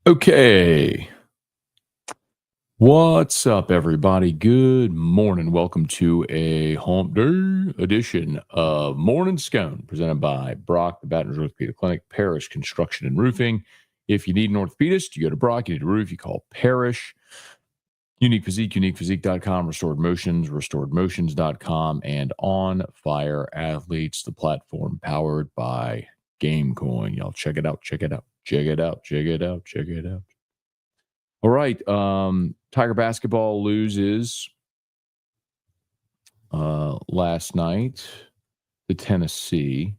Okay. What's up, everybody? Good morning. Welcome to a hump day edition of Morning Scone, presented by Brock, the Baton Rouge Orthopedic Clinic, Parish Construction and Roofing. If you need an orthopedist, you go to Brock. You need a roof, you call Parish. Unique Physique, uniquephysique.com, Restored Motions, restoredmotions.com, and On Fire Athletes, the platform powered by GameCoin. Y'all check it out, check it out, check it out, check it out, check it out. All right. Tiger basketball loses last night to Tennessee.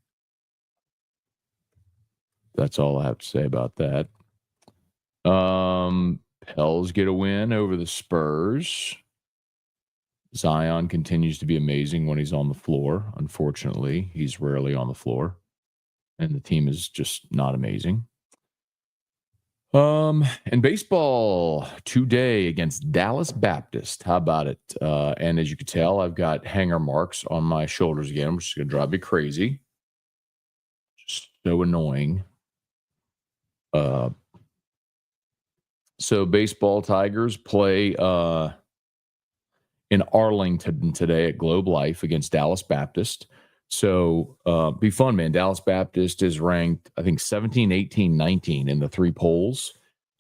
That's all I have to say about that. Pels get a win over the Spurs. Zion continues to be amazing when he's on the floor. Unfortunately, he's rarely on the floor, and the team is just not amazing. And baseball today against Dallas Baptist. How about it? And as you can tell, I've got hanger marks on my shoulders again, which is going to drive me crazy. Just so annoying. So baseball Tigers play in Arlington today at Globe Life against Dallas Baptist. So be fun, man. Dallas Baptist is ranked, I think, 17, 18, 19 in the three polls.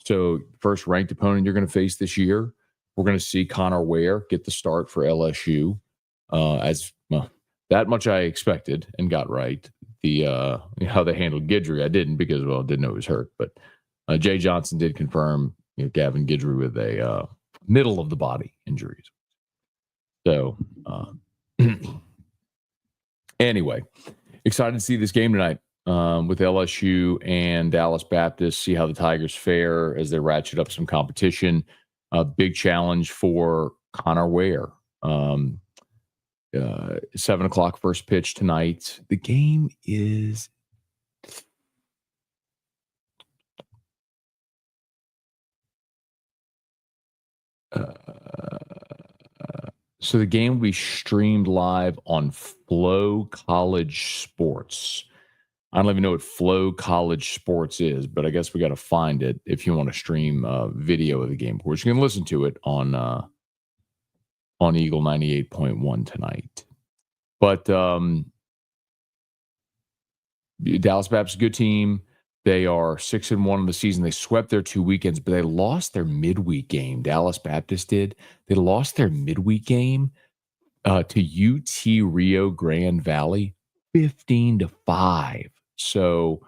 So first ranked opponent you're going to face this year. We're going to see Connor Ware get the start for LSU. As well, that much I expected and got right. The how they handled Guidry, I didn't because, well, I didn't know he was hurt. But Jay Johnson did confirm Gavin Guidry with a middle of the body injuries. So anyway, excited to see this game tonight with LSU and Dallas Baptist, see how the Tigers fare as they ratchet up some competition. A big challenge for Connor Ware. 7 o'clock first pitch tonight. The game is so the game will be streamed live on Flow College Sports. I don't even know what Flow College Sports is, but I guess we got to find it if you want to stream video of the game. Of course, you can listen to it on Eagle 98.1 tonight. But Dallas Baptist, good team. They are 6-1 in the season. They swept their 2 weekends, but they lost their midweek game. Dallas Baptist did. They lost their midweek game to UT Rio Grande Valley, 15-5. So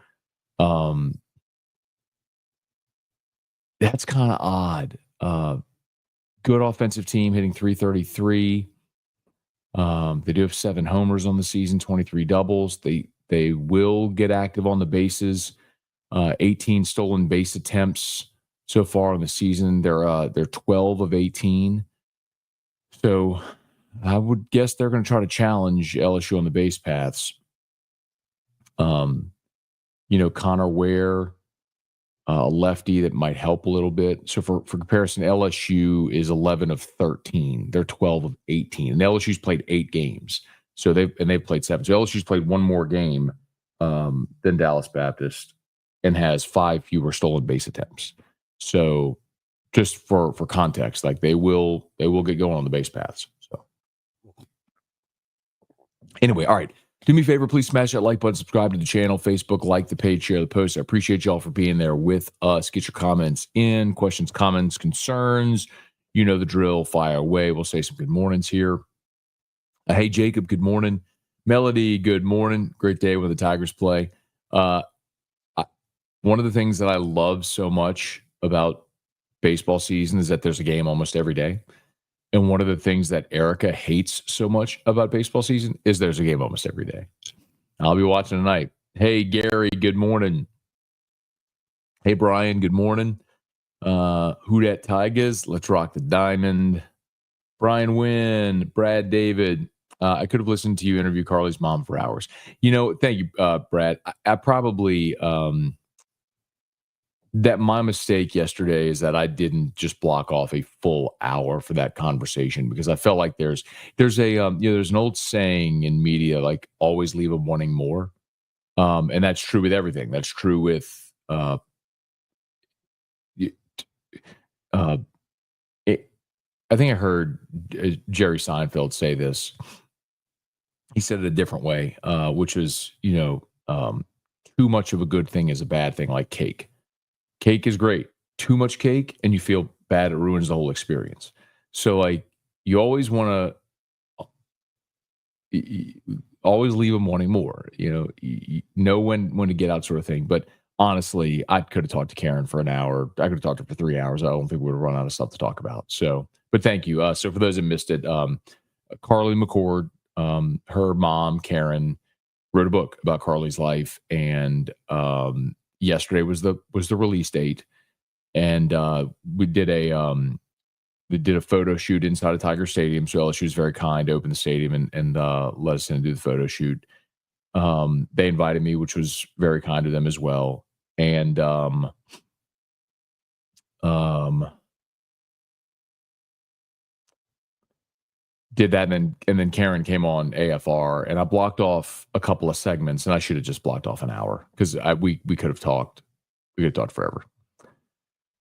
that's kind of odd. Good offensive team hitting 333. They do have 7 homers on the season, 23 doubles. They will get active on the bases. 18 stolen base attempts so far in the season. They're 12 of 18. So I would guess they're going to try to challenge LSU on the base paths. Connor Ware, a lefty that might help a little bit. So for comparison, LSU is 11 of 13. They're 12 of 18. And LSU's played 8 games. So they've played 7. So LSU's played one more game than Dallas Baptist and has 5 fewer stolen base attempts. So just for context, like they will get going on the base paths. So anyway, all right. Do me a favor, please smash that like button, subscribe to the channel, Facebook, like the page, share the post. I appreciate y'all for being there with us. Get your comments in, questions, comments, concerns. You know the drill. Fire away. We'll say some good mornings here. Hey, Jacob, good morning. Melody, good morning. Great day when the Tigers play. One of the things that I love so much about baseball season is that there's a game almost every day. And one of the things that Erica hates so much about baseball season is there's a game almost every day. I'll be watching tonight. Hey, Gary, good morning. Hey, Brian, good morning. Who dat Tigers? Let's rock the diamond. Brian Wynn, Brad David. I could have listened to you interview Carly's mom for hours. Thank you, Brad. I probably that my mistake yesterday is that I didn't just block off a full hour for that conversation because I felt like there's an old saying in media, like always leave them wanting more. And that's true with everything. That's true with uh, y- uh, it, I think I heard Jerry Seinfeld say this. He said it a different way, which is, too much of a good thing is a bad thing, like cake. Cake is great. Too much cake and you feel bad, it ruins the whole experience. So, like, you always want to always leave them wanting more. Know when to get out, sort of thing. But honestly, I could have talked to Karen for an hour. I could have talked to her for 3 hours. I don't think we would have run out of stuff to talk about. So, but thank you. So for those that missed it, Carly McCord, her mom Karen, wrote a book about Carly's life, and yesterday was the release date, and we did a photo shoot inside of Tiger Stadium. So LSU was very kind to open the stadium and let us in and do the photo shoot. They invited me, which was very kind of them as well. And did that, and then Karen came on AFR, and I blocked off a couple of segments, and I should have just blocked off an hour because we could have talked. We could have talked forever.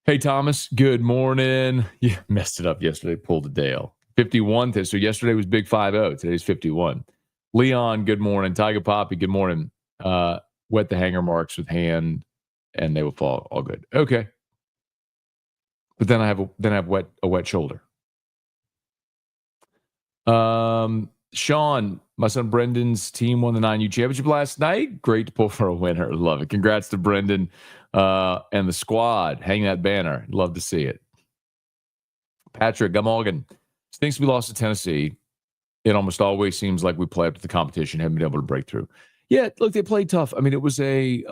Hey, Thomas, good morning. Yeah, messed it up yesterday. Pulled a Dale. 51. So yesterday was big 5-0. Today's 51. Leon, good morning. Tiger Poppy, good morning. Wet the hanger marks with hand, and they will fall. All good. Okay. But then I have a wet shoulder. Sean, my son Brendan's team won the 9U championship last night. Great to pull for a winner. Love it. Congrats to Brendan and the squad. Hang that banner. Love to see it. Patrick Gumorgan. Stinks we lost to Tennessee. It almost always seems like we play up to the competition, haven't been able to break through. Yeah, look, they played tough. I mean, it was a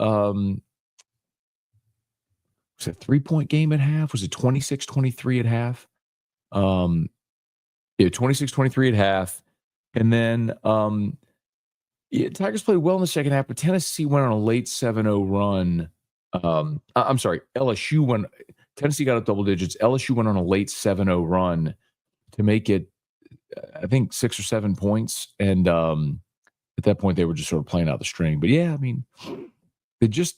3-point game at half. Was it 26-23 at half? Yeah, 26-23 at half. And then Tigers played well in the second half, but Tennessee went on a late 7-0 run. I'm sorry, LSU went. Tennessee got up double digits. LSU went on a late 7-0 run to make it, I think, 6 or 7 points. And at that point, they were just sort of playing out the string. But yeah, I mean, they just,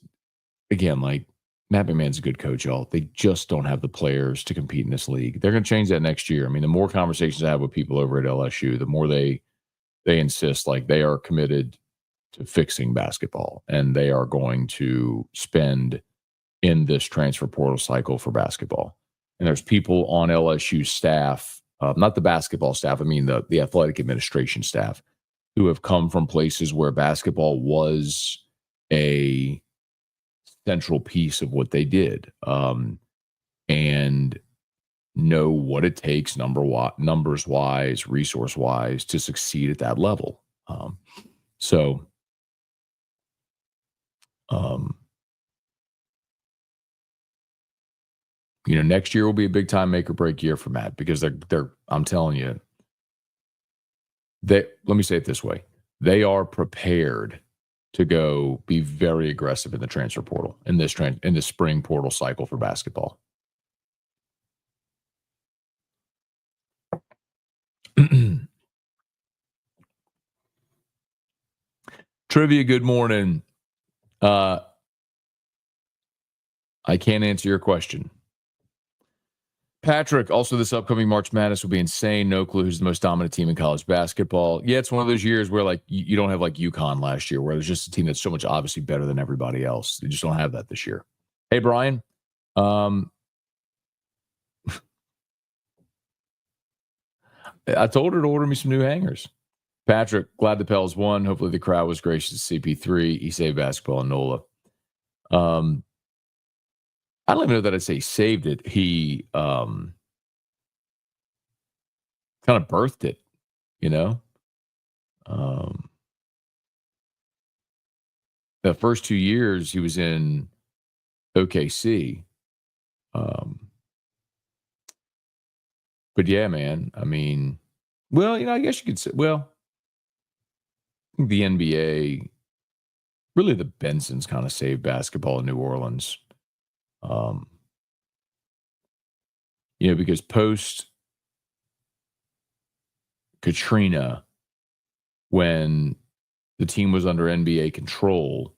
again, like, Matt McMahon's a good coach, y'all. They just don't have the players to compete in this league. They're going to change that next year. I mean, the more conversations I have with people over at LSU, the more they insist, like, they are committed to fixing basketball, and they are going to spend in this transfer portal cycle for basketball. And there's people on LSU staff, not the basketball staff, I mean the athletic administration staff, who have come from places where basketball was a central piece of what they did, and know what it takes numbers wise, resource wise, to succeed at that level. Next year will be a big time make or break year for Matt, because they're I'm telling you, let me say it this way. They are prepared to go be very aggressive in the transfer portal, in this spring portal cycle for basketball. Trivia, good morning. I can't answer your question. Patrick, also this upcoming March Madness will be insane. No clue who's the most dominant team in college basketball. Yeah, it's one of those years where, like, you don't have like UConn last year, where there's just a team that's so much obviously better than everybody else. They just don't have that this year. Hey, Brian. I told her to order me some new hangers. Patrick, glad the Pels won. Hopefully the crowd was gracious to CP3. He saved basketball in NOLA. I don't even know that I'd say saved it. He kind of birthed it, the first 2 years he was in OKC. But yeah, man, I mean, well, I guess you could say, well, the NBA, really the Bensons kind of saved basketball in New Orleans. Because post Katrina, when the team was under NBA control,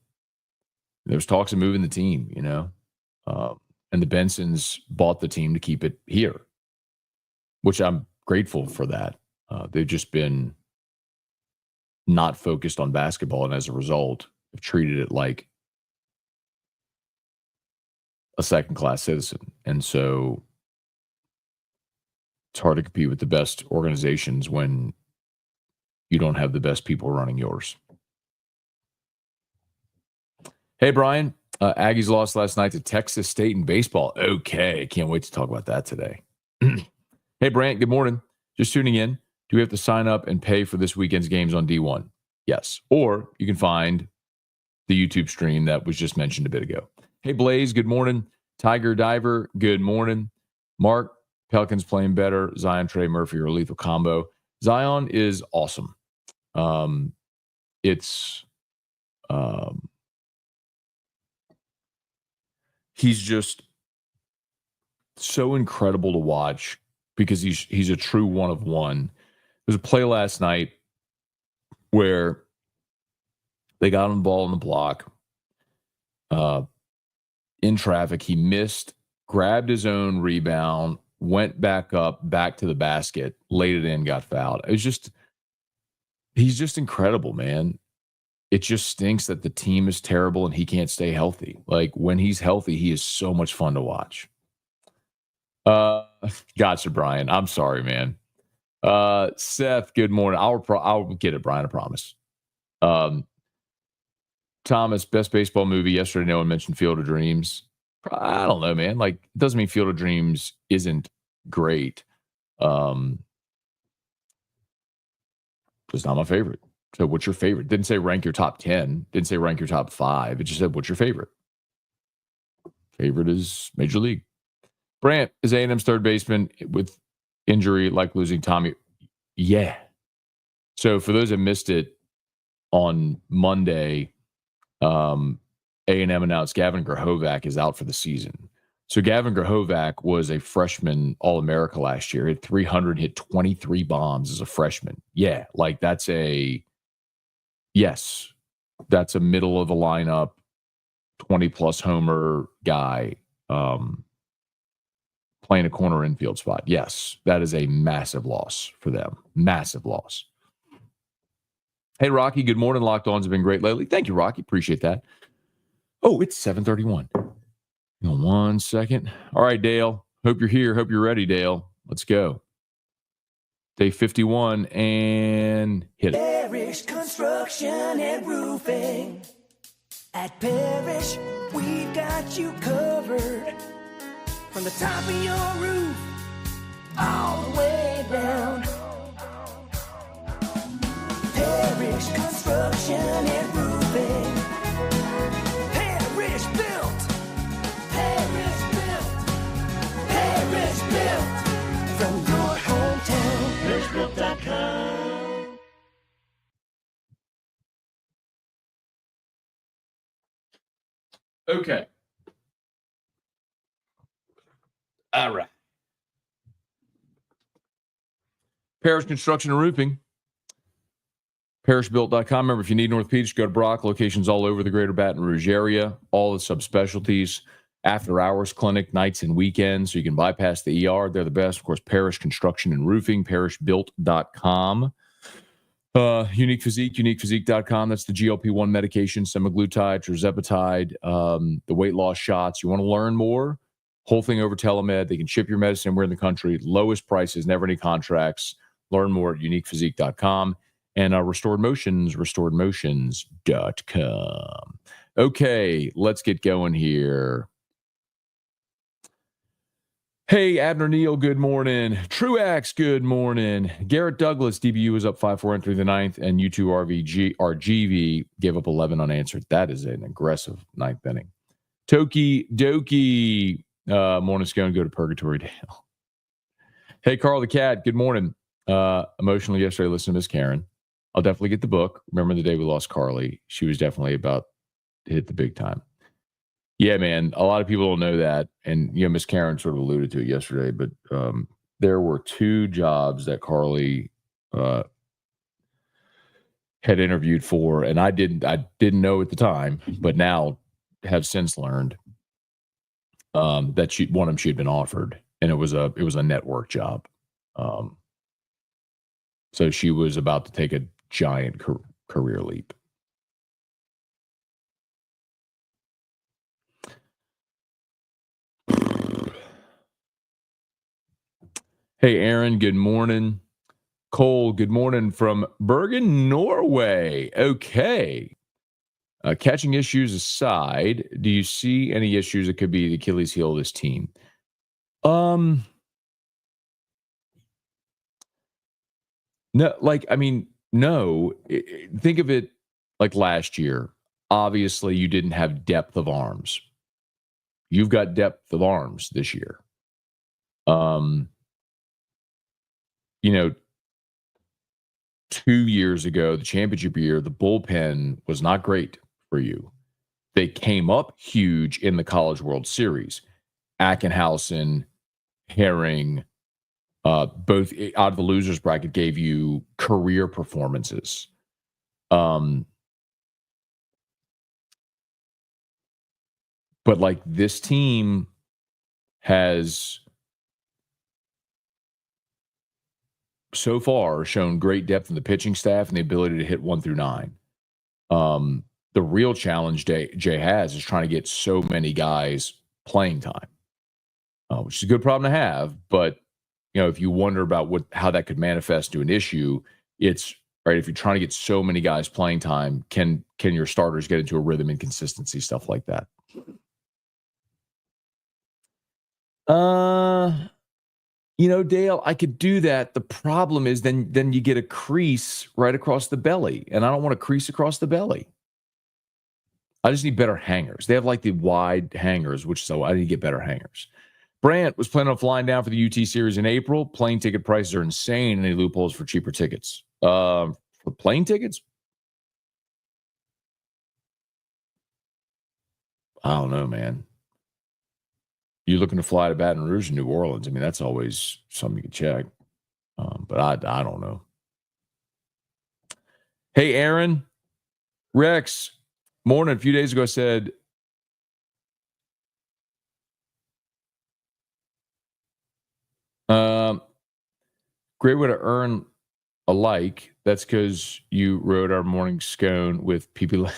There's talks of moving the team, and the Bensons bought the team to keep it here, which I'm grateful for that. They've just been not focused on basketball, and as a result, have treated it like a second-class citizen. And so it's hard to compete with the best organizations when you don't have the best people running yours. Hey, Brian. Aggies lost last night to Texas State in baseball. Okay. Can't wait to talk about that today. Hey, Brant. Good morning. Just tuning in. Do we have to sign up and pay for this weekend's games on D1? Yes. Or you can find the YouTube stream that was just mentioned a bit ago. Hey, Blaze. Good morning. Tiger Diver. Good morning. Mark. Pelicans playing better. Zion, Trey Murphy are a lethal combo. Zion is awesome. He's just so incredible to watch because he's a true one of one. There's a play last night where they got him the ball in the block. In traffic, he missed, grabbed his own rebound, went back to the basket, laid it in, got fouled. He's just incredible, man. It just stinks that the team is terrible and he can't stay healthy. Like, when he's healthy, he is so much fun to watch. Gotcha, Brian. I'm sorry, man. Seth, good morning. I'll get it, Brian. I promise. Thomas, best baseball movie yesterday. No one mentioned Field of Dreams. I don't know, man. Like, it doesn't mean Field of Dreams isn't great. It's not my favorite. So what's your favorite? Didn't say rank your top 10. Didn't say rank your top 5. It just said, what's your favorite? Favorite is Major League. Brant is A&M's third baseman with injury, like losing Tommy. Yeah. So for those that missed it, on Monday, A&M announced Gavin Grahovac is out for the season. So Gavin Grahovac was a freshman All-America last year. Hit 300, hit 23 bombs as a freshman. Yeah, like that's a middle of the lineup, 20-plus homer guy playing a corner infield spot. Yes, that is a massive loss for them. Massive loss. Hey, Rocky, good morning. Locked Ons have been great lately. Thank you, Rocky. Appreciate that. Oh, it's 7:31. Hang on 1 second. All right, Dale. Hope you're here. Hope you're ready, Dale. Let's go. Day 51 and hit it. Parish Construction and Roofing. At Parish, we've got you covered. From the top of your roof, all the way down. Parish Construction and Roofing. Parish Built. Parish Built. Parish Built. From your hometown. ParishBuilt.com. Okay. All right. Parish Construction and Roofing. ParishBuilt.com. Remember, if you need orthopedics, go to Brock. Locations all over the greater Baton Rouge area. All the subspecialties. After-hours clinic, nights and weekends, so you can bypass the ER. They're the best. Of course, Parish Construction and Roofing, ParishBuilt.com. Unique Physique, UniquePhysique.com. That's the GLP-1 medication, semaglutide, tirzepatide, the weight loss shots. You want to learn more? Whole thing over telemed. They can ship your medicine anywhere in the country. Lowest prices, never any contracts. Learn more at UniquePhysique.com. And Restored Motions, RestoredMotions.com. Okay, let's get going here. Hey, Abner Neal, good morning. Truax, good morning. Garrett Douglas, DBU is up 5-4 entering the ninth, and U2 RGV gave up 11 unanswered. That is an aggressive ninth inning. Toki Doki, morning Scone, go to Purgatory Dale. Hey, Carl the Cat, good morning. Emotional yesterday, listen to Miss Karen. I'll definitely get the book. Remember the day we lost Carly? She was definitely about to hit the big time. Yeah, man. A lot of people don't know that. And, Miss Karen sort of alluded to it yesterday, but there were 2 jobs that Carly had interviewed for. And I didn't know at the time, but now have since learned that she had been offered, and it was a network job. So she was about to take a giant career leap. Hey, Aaron, good morning. Cole, good morning from Bergen, Norway. Okay. Catching issues aside, do you see any issues that could be the Achilles heel of this team? No, no. Think of it like last year. Obviously, you didn't have depth of arms. You've got depth of arms this year. You know, 2 years ago, the championship year, the bullpen was not great for you. They came up huge in the College World Series. Ackenhausen, Herring, both out of the losers bracket gave you career performances. But like this team has so far shown great depth in the pitching staff and the ability to hit 1 through 9. The real challenge Jay has is trying to get so many guys playing time, which is a good problem to have. But if you wonder about how that could manifest to an issue, it's right. If you're trying to get so many guys playing time, can your starters get into a rhythm and consistency, stuff like that? Dale, I could do that. The problem is then you get a crease right across the belly, and I don't want a crease across the belly. I just need better hangers. They have like the wide hangers, so I need to get better hangers. Brant was planning on flying down for the UT series in April. Plane ticket prices are insane. Any loopholes for cheaper tickets? For plane tickets? I don't know, man. You're looking to fly to Baton Rouge and New Orleans. I mean, that's always something you can check. But I don't know. Hey, Aaron. Rex. Morning. A few days ago, I said, great way to earn a like. That's because you wrote our morning scone with people.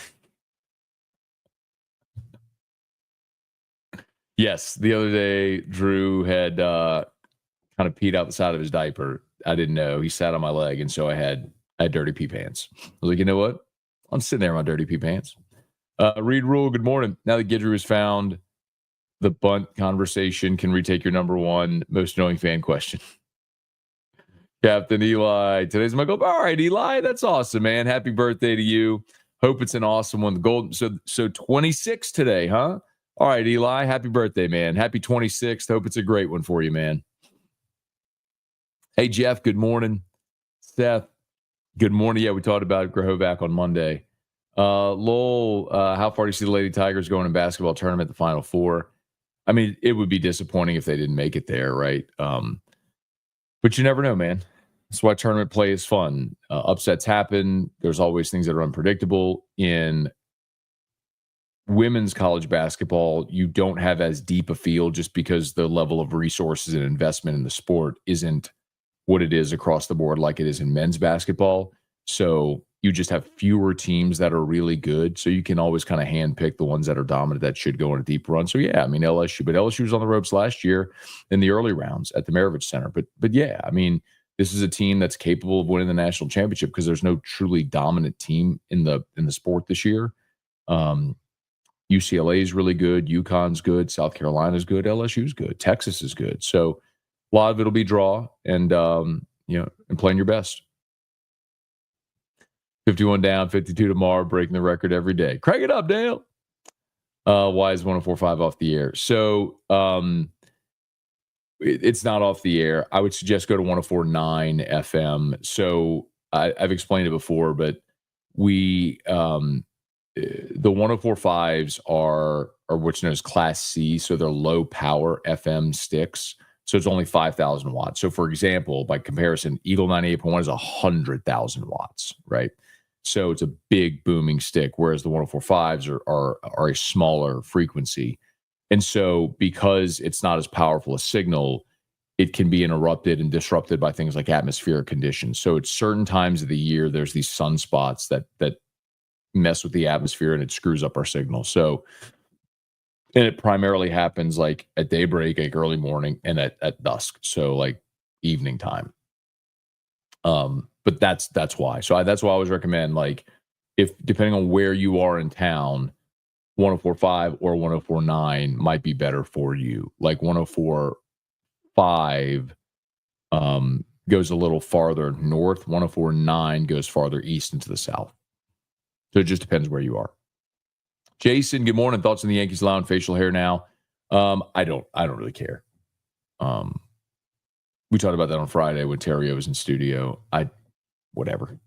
Yes, the other day, Drew had kind of peed out the side of his diaper. I didn't know. He sat on my leg, and so I had dirty pee pants. I was like, you know what? I'm sitting there in my dirty pee pants. Reed Rule, good morning. Now that Gidrew has found the bunt conversation, can retake your number one most annoying fan question. Captain Eli, today's my goal. All right, Eli, that's awesome, man. Happy birthday to you. Hope it's an awesome one. The gold. So 26 today, huh? All right, Eli, happy birthday, man. Happy 26th. Hope it's a great one for you, man. Hey, Jeff, good morning. Seth, good morning. Yeah, we talked about Grahovac on Monday. Lowell, how far do you see the Lady Tigers going in basketball tournament, the Final Four? I mean, it would be disappointing if they didn't make it there, right? But you never know, man. That's why tournament play is fun. Upsets happen. There's always things that are unpredictable. In women's college basketball, you don't have as deep a field just because the level of resources and investment in the sport isn't what it is across the board like it is in men's basketball. So you just have fewer teams that are really good. So you can always kind of handpick the ones that are dominant that should go on a deep run. So yeah, I mean LSU, but LSU was on the ropes last year in the early rounds at the Maravich Center. But yeah, I mean, this is a team that's capable of winning the national championship because there's no truly dominant team in the sport this year. UCLA is really good. UConn's good. South Carolina's good. LSU's good. Texas is good. So a lot of it'll be draw and and playing your best. 51 down, 52 tomorrow, breaking the record every day. Crank it up, Dale. Why is 104.5 off the air? So it's not off the air. I would suggest go to 104.9 FM. So I've explained it before, but we the 104.5s are what's known as Class C. So they're low power FM sticks. So it's only 5,000 watts. So for example, by comparison, Eagle 98.1 is 100,000 watts, right? So it's a big booming stick, whereas the 104.5s are a smaller frequency. And so because it's not as powerful a signal, it can be interrupted and disrupted by things like atmospheric conditions. So at certain times of the year, there's these sunspots that mess with the atmosphere and it screws up our signal. So, and it primarily happens like at daybreak, like early morning, and at dusk. So like evening time. But that's why. So that's why I always recommend, like, if depending on where you are in town, 104.5 or 104.9 might be better for you. Like 104.5 goes a little farther north. 104.9 goes farther east into the south. So it just depends where you are. Jason, good morning. Thoughts on the Yankees allowing facial hair now? I don't really care. We talked about that on Friday when Terrio was in studio. Whatever.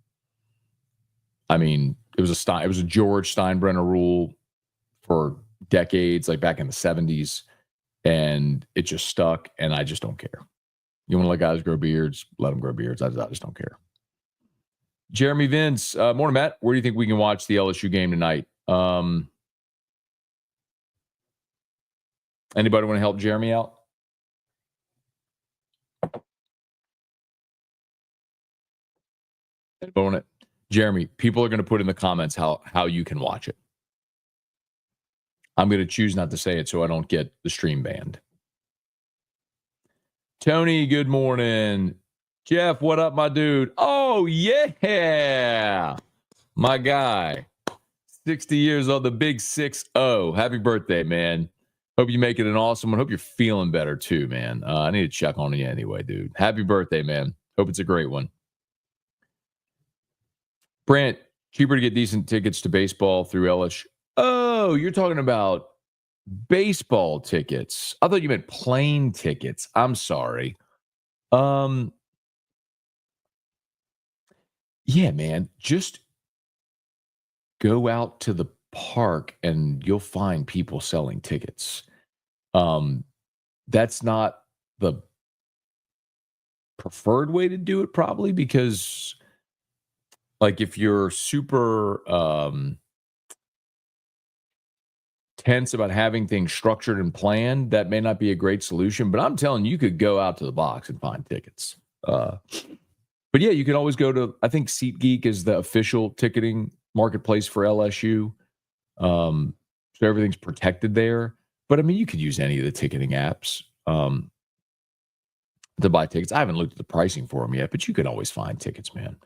I mean, it was a George Steinbrenner rule for decades, like back in the 70s, and it just stuck, and I just don't care. You want to let guys grow beards? Let them grow beards. I just don't care. Jeremy Vince, morning, Matt. Where do you think we can watch the LSU game tonight? Anybody want to help Jeremy out? Jeremy, people are going to put in the comments how you can watch it. I'm going to choose not to say it so I don't get the stream banned. Tony, good morning. Jeff, what up, my dude? Oh, yeah. My guy. 60 years old, the big 6-0. Happy birthday, man. Hope you make it an awesome one. Hope you're feeling better, too, man. I need to check on you anyway, dude. Happy birthday, man. Hope it's a great one. Brant, cheaper to get decent tickets to baseball through LSU. Oh, you're talking about baseball tickets. I thought you meant plane tickets. I'm sorry. Yeah, man. Just go out to the park and you'll find people selling tickets. That's not the preferred way to do it, probably, because like if you're super tense about having things structured and planned, that may not be a great solution. But I'm telling you, could go out to the box and find tickets. But yeah, you can always go to, I think SeatGeek is the official ticketing marketplace for LSU. So everything's protected there. But I mean, you could use any of the ticketing apps to buy tickets. I haven't looked at the pricing for them yet, but you can always find tickets, man.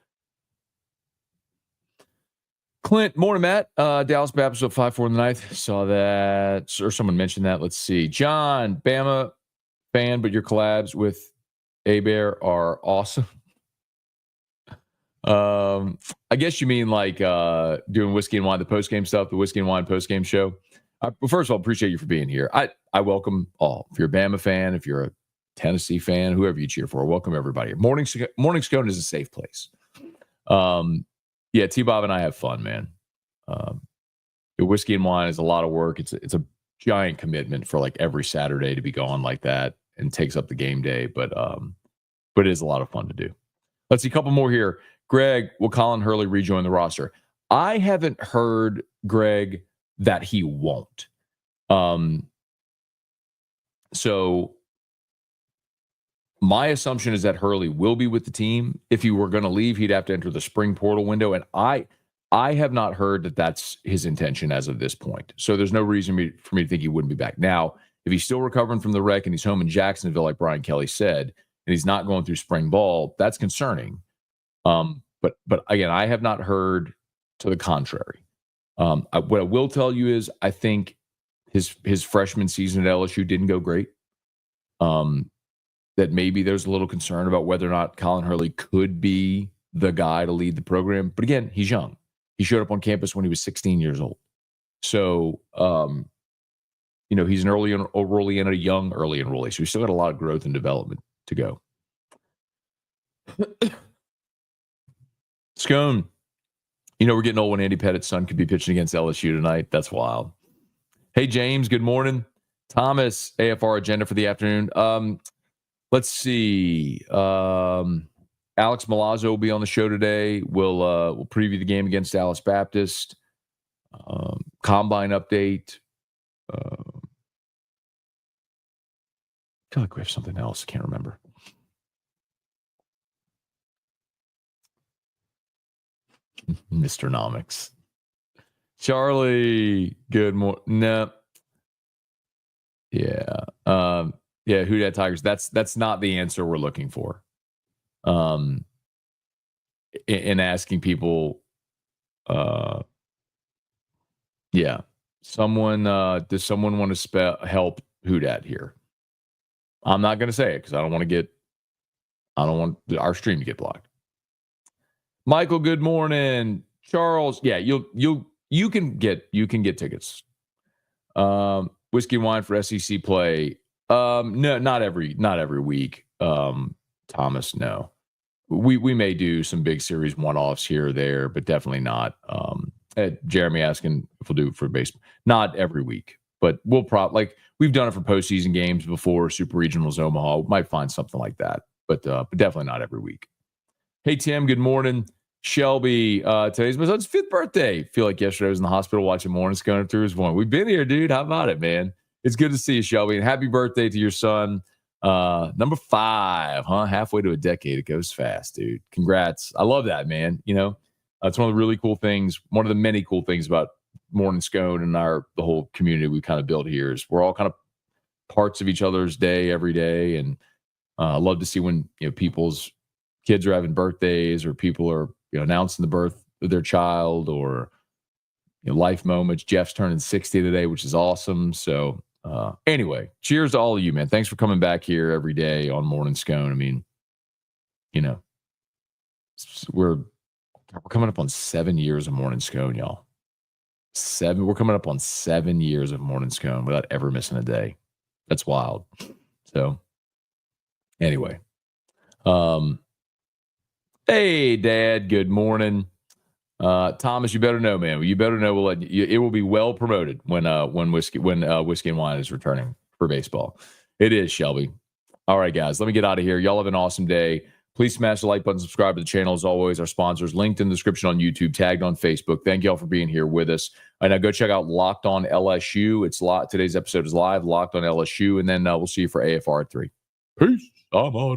Clint, morning, Matt. Dallas Baptist up 5-4 in the ninth. Saw that, or someone mentioned that. Let's see. John, Bama fan, but your collabs with A-Bear are awesome. I guess you mean like doing Whiskey and Wine, the post-game stuff, the Whiskey and Wine post-game show. Well, first of all, appreciate you for being here. I welcome all. If you're a Bama fan, if you're a Tennessee fan, whoever you cheer for, welcome everybody. Morning Scone is a safe place. Yeah, T-Bob and I have fun, man. The Whiskey and Wine is a lot of work. It's a giant commitment for like every Saturday to be gone like that, and takes up the game day. But it is a lot of fun to do. Let's see, a couple more here. Greg, will Colin Hurley rejoin the roster? I haven't heard, Greg, that he won't. So my assumption is that Hurley will be with the team. If he were going to leave, he'd have to enter the spring portal window. And I have not heard that that's his intention as of this point. So there's no reason for me to think he wouldn't be back. Now, if he's still recovering from the wreck and he's home in Jacksonville, like Brian Kelly said, and he's not going through spring ball, that's concerning. But again, I have not heard to the contrary. What I will tell you is I think his freshman season at LSU didn't go great. That maybe there's a little concern about whether or not Colin Hurley could be the guy to lead the program. But again, he's young. He showed up on campus when he was 16 years old. So, he's an early enrollee and a young early enrollee. So he's still got a lot of growth and development to go. Scone, we're getting old when Andy Pettit's son could be pitching against LSU tonight. That's wild. Hey, James, good morning. Thomas, AFR agenda for the afternoon. Let's see. I Alex Milazzo will be on the show today. We'll preview the game against Dallas Baptist. Combine update. I feel like we have something else. I can't remember. Mr. Nomics. Charlie, good morning. No. Yeah. Yeah, who dat Tigers? That's not the answer we're looking for. In asking people, yeah. Someone does someone want to help who dat here? I'm not gonna say it because I don't want our stream to get blocked. Michael, good morning. Charles, yeah, you can get tickets. Whiskey and wine for SEC play. No, not every week. Thomas, no. We may do some big series one-offs here or there, but definitely not. Jeremy asking if we'll do it for baseball. Not every week, but we'll we've done it for postseason games before, Super Regionals, Omaha. We might find something like that, but definitely not every week. Hey, Tim, good morning. Shelby, today's my son's 5th birthday. Feel like yesterday I was in the hospital watching Morning Scone through his one. We've been here, dude. How about it, man? It's good to see you, Shelby. And happy birthday to your son. Number 5, huh? Halfway to a decade. It goes fast, dude. Congrats. I love that, man. It's one of the really cool things. One of the many cool things about Morning Scone and the whole community we kind of built here is we're all kind of parts of each other's day every day. And I love to see when people's kids are having birthdays or people are announcing the birth of their child or life moments. Jeff's turning 60 today, which is awesome. So anyway, cheers to all of you, man. Thanks for coming back here every day on Morning Scone. I mean, we're coming up on 7 years of Morning Scone, y'all. We're coming up on 7 years of Morning Scone without ever missing a day. That's wild. So anyway, hey, Dad. Good morning, Thomas. You better know, man. You better know. It will be well promoted when whiskey and wine is returning for baseball. It is, Shelby. All right, guys. Let me get out of here. Y'all have an awesome day. Please smash the like button, subscribe to the channel as always. Our sponsors linked in the description on YouTube, tagged on Facebook. Thank y'all for being here with us. And now go check out Locked On LSU. It's live. Today's episode is live. Locked On LSU, and then we'll see you for AFR 3. Peace. I'm out.